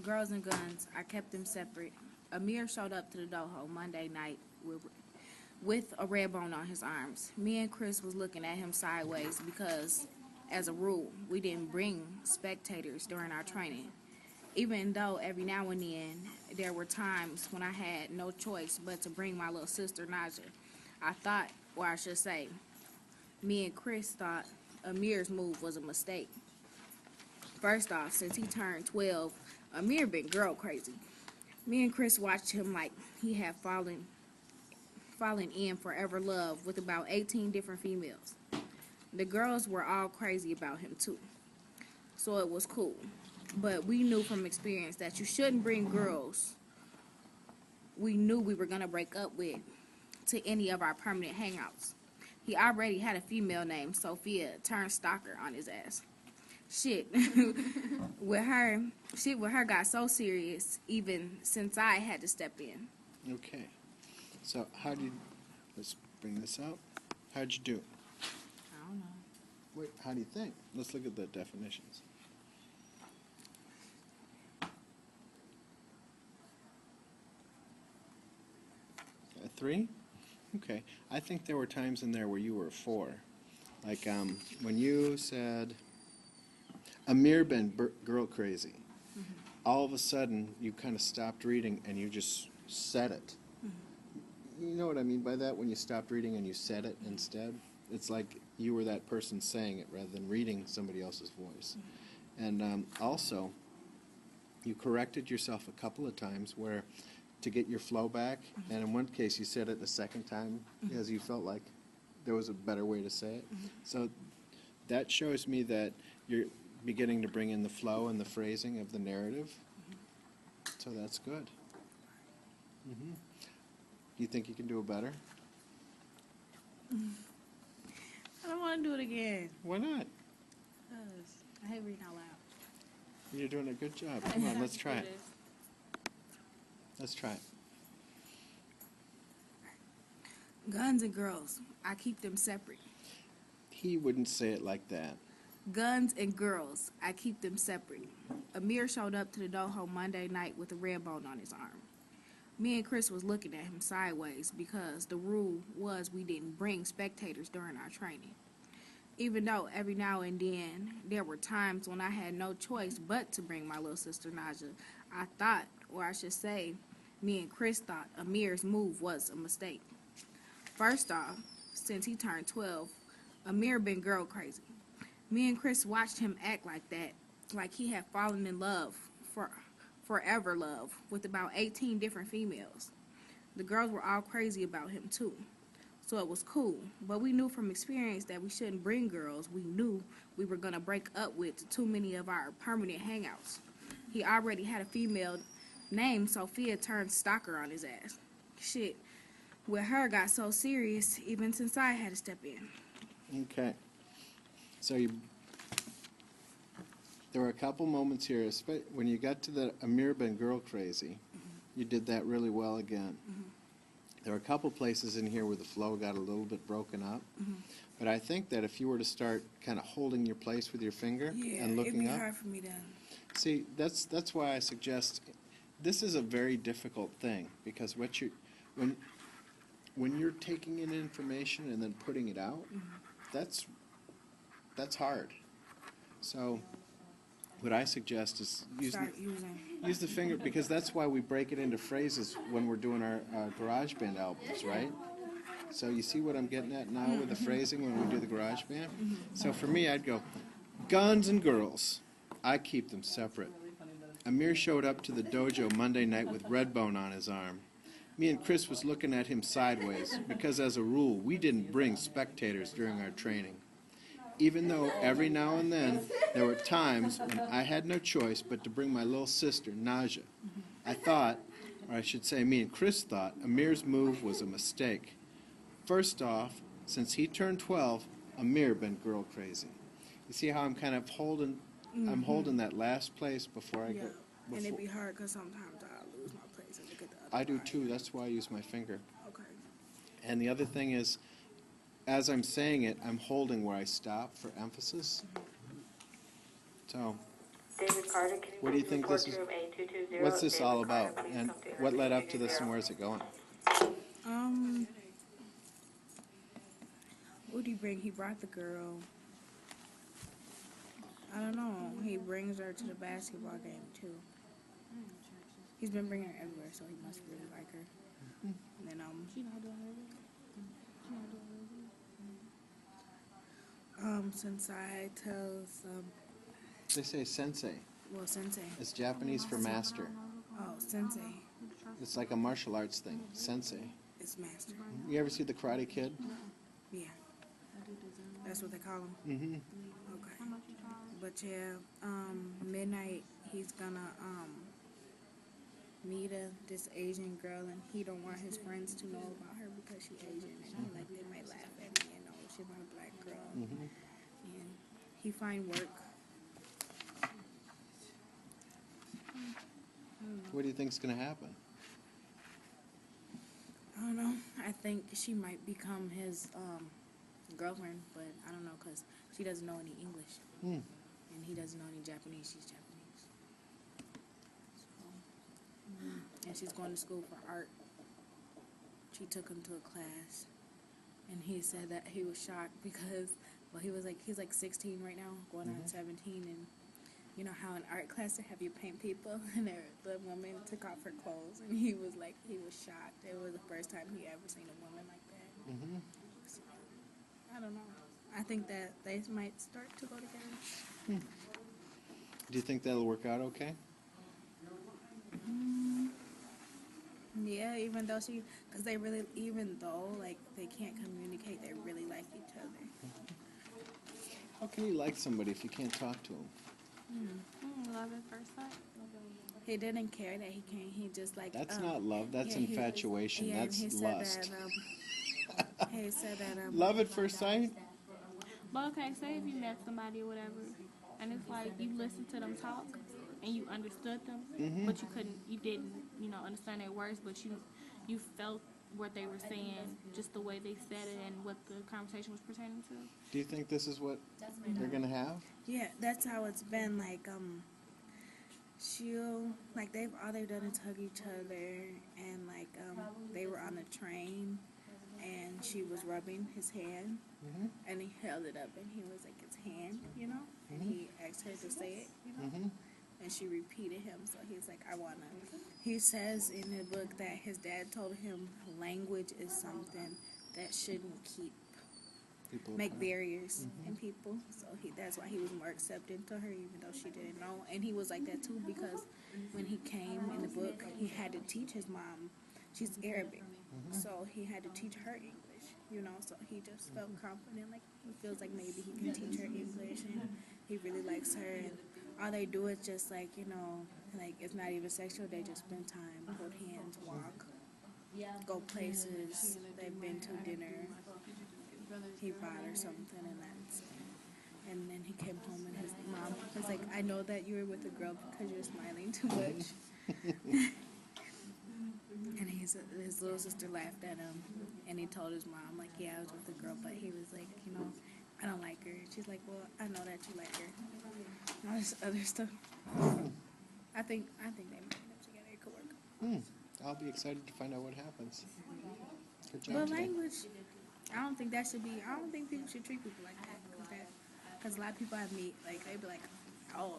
Girls and guns, I kept them separate. Amir showed up to the dojo Monday night with a red bone on his arms. Me and Chris was looking at him sideways because, as a rule, we didn't bring spectators during our training. Even though every now and then there were times when I had no choice but to bring my little sister Naja. I thought, or I should say, me and Chris thought Amir's move was a mistake. First off, since he turned 12, Amir been girl crazy. Me and Chris watched him like he had fallen in forever love with about 18 different females. The girls were all crazy about him too, so it was cool. But we knew from experience that you shouldn't bring girls we knew we were gonna break up with to any of our permanent hangouts. He already had a female named Sophia turned stalker on his ass. Shit with her got so serious even since I had to step in. Okay. So let's bring this out. How'd you do? I don't know. Wait, how do you think? Let's look at the definitions. A 3? Okay. I think there were times in there where you were a 4. Like when you said, Amir been girl crazy. Mm-hmm. All of a sudden, you kind of stopped reading and you just said it. Mm-hmm. You know what I mean by that? When you stopped reading and you said it instead? It's like you were that person saying it rather than reading somebody else's voice. Mm-hmm. And also, you corrected yourself a couple of times where to get your flow back, mm-hmm. and in one case you said it the second time mm-hmm. as you felt like there was a better way to say it. Mm-hmm. So that shows me that you're beginning to bring in the flow and the phrasing of the narrative. Mm-hmm. So that's good. Mm-hmm. Do you think you can do it better? I don't want to do it again. Why not? Because I hate reading out loud. You're doing a good job. Come on, let's try it. Let's try it. Guns and girls, I keep them separate. He wouldn't say it like that. Guns and girls, I keep them separate. Amir showed up to the dojo Monday night with a red bone on his arm. Me and Chris was looking at him sideways because the rule was we didn't bring spectators during our training. Even though every now and then there were times when I had no choice but to bring my little sister Naja, I thought, or I should say, me and Chris thought Amir's move was a mistake. First off, since he turned 12, Amir been girl crazy. Me and Chris watched him act like that, like he had fallen in love, forever love, with about 18 different females. The girls were all crazy about him too, so it was cool. But we knew from experience that we shouldn't bring girls we knew we were gonna break up with to too many of our permanent hangouts. He already had a female named Sophia turned stalker on his ass. Shit with her got so serious even since I had to step in. Okay. So there were a couple moments here, when you got to the Amir been girl crazy, mm-hmm. you did that really well again. Mm-hmm. There were a couple places in here where the flow got a little bit broken up. Mm-hmm. But I think that if you were to start kind of holding your place with your finger and looking it'd be up. hard for me to. See, that's why I suggest this is a very difficult thing, because when you're taking in information and then putting it out, mm-hmm. that's hard. So what I suggest is use the finger, because that's why we break it into phrases when we're doing our GarageBand albums, right? So you see what I'm getting at now with the phrasing when we do the GarageBand? Mm-hmm. So for me, I'd go, guns and girls, I keep them separate. Amir showed up to the dojo Monday night with Redbone on his arm. Me and Chris was looking at him sideways because, as a rule, we didn't bring spectators during our training. Even though every now and then there were times when I had no choice but to bring my little sister, Naja. I thought, or I should say me and Chris thought, Amir's move was a mistake. First off, since he turned 12, Amir been girl crazy. You see how I'm kind of holding, mm-hmm. I'm holding that last place before I go. Before. And it'd be hard because sometimes I lose my place and look at the other I do part. too. That's why I use my finger. Okay. And the other thing is, as I'm saying it, I'm holding where I stop for emphasis. Mm-hmm. So David Carter, can you What do you please think report this is? to room A220? What's this David all Carter, about? please And come to room what led up to this, 220. and where's it going? Um, what did he bring? He brought the girl. I don't know. He brings her to the basketball game too. He's been bringing her everywhere, so he must really like her. And then Sensei tells They say sensei. well, sensei. It's Japanese for master. Oh, sensei It's like a martial arts thing. Sensei. is master. You ever see the Karate Kid? Yeah, that's what they call him. Mm-hmm. Okay. But yeah, midnight he's gonna meet this Asian girl, and he don't want his friends to know about her because she's Asian, and he like they might laugh at me and know she's not a black girl. Mm-hmm. And he find work. What do you think's gonna happen? I don't know. I think she might become his girlfriend, but I don't know because she doesn't know any English, Hmm. and he doesn't know any Japanese. She's Japanese. So, and she's going to school for art. She took him to a class, and he said that he was shocked because, well, he's like 16 right now, going on 17, and you know how in art class they have you paint people, and the woman took off her clothes, and he was shocked. It was the first time he ever seen a woman like that. Mm-hmm. So, I don't know. I think that they might start to go together. Do you think that'll work out okay? Yeah, even though even though like they can't communicate, they really like each other. How can you like somebody if you can't talk to them? Love at first sight. He didn't care that he can't. He just like That's not love. That's yeah, he- infatuation. yeah, and That's he said lust. that, he said that Love at first sight? But okay, say if you met somebody or whatever, and it's like you listened to them talk and you understood them, but you didn't, understand their words, but you felt what they were saying, just the way they said it and what the conversation was pertaining to. Do you think this is what they're gonna have? yeah, that's how it's been. Like all they've done is hug each other, and like they were on the train, and she was rubbing his hand, and he held it up, and he was like his hand, and he asked her to say it, Mm-hmm. and she repeated him. So he's like, he says in the book that his dad told him language is something that shouldn't make barriers in people. So that's why he was more accepting to her, even though she didn't know. And he was like that too because when he came in the book, he had to teach his mom. She's Arabic, so he had to teach her English. So he just felt confident, like he feels like maybe he can teach her English, and he really likes her. And all they do is just like it's not even sexual. They just spend time, hold hands, walk, go places. They've been to dinner. He bought her something, and then he came home, and his mom was like, "I know that you were with a girl because you're smiling too much." And his little sister laughed at him, and he told his mom, like, "Yeah, I was with a girl," but he was like, "I don't like her." She's like, "Well, I know that you like her." And all this other stuff. I think they might end up together. It could work. I'll be excited to find out what happens. Good job But today. language, I don't think people should treat people like that. Because a lot of people I meet, like, they be like, "Oh,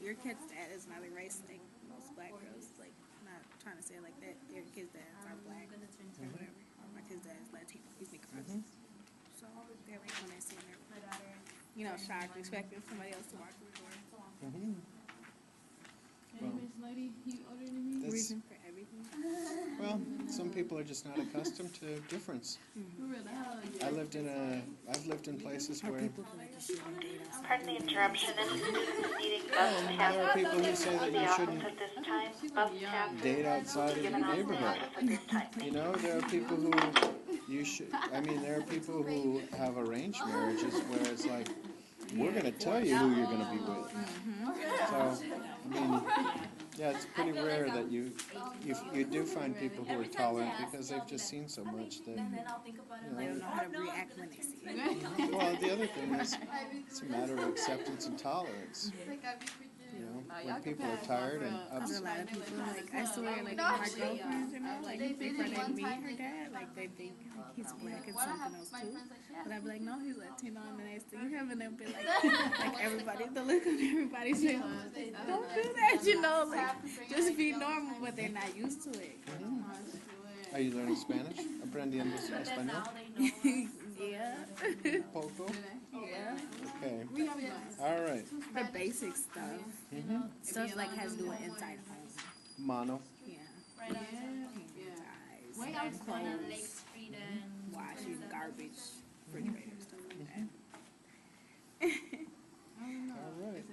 your kid's dad is another race." Like, most black girls, like, not trying to say it like that. Their kids' dads are black or whatever. My kid's dad is Latino. He's Nicaraguan. So they're like, when they see him, they're, shocked, expecting somebody else to walk through the door. That's- Reason for everything. Well, some people are just not accustomed to difference. I've lived in places Or where people feel like you shouldn't date outside. Pardon the interruption. This meeting Oh, bus there has are people who say that the you office shouldn't at this time. Bus tab date outside of your given off the neighborhood. office at this time. There are people who there are people who have arranged marriages where it's like, we're going to tell you who you're going to be with. So, yeah, it's pretty rare that you do find people who are tolerant because they've just seen so much that, They don't know how to react when they see it. Well, the other thing is, it's a matter of acceptance and tolerance. Yeah. You know, when people are tired and Cause a upset. lot of people, like, I swear, like, my girlfriends, you know, like, before they meet her dad, like, they think like, he's black and something else too. But I'd be like, no, he's Latino, and then they see him, and they'll be like everybody, the look on everybody's face, don't do that, you know, like, just be normal, but they're not used to it. Are you learning Spanish? Aprendiendo español? Yeah. Poco? Yeah. Okay. All right. The basic stuff. Stuff like has to do with inside home. Mono. Yeah. Ties, clothes, washing, garbage, refrigerator, stuff like that. All right.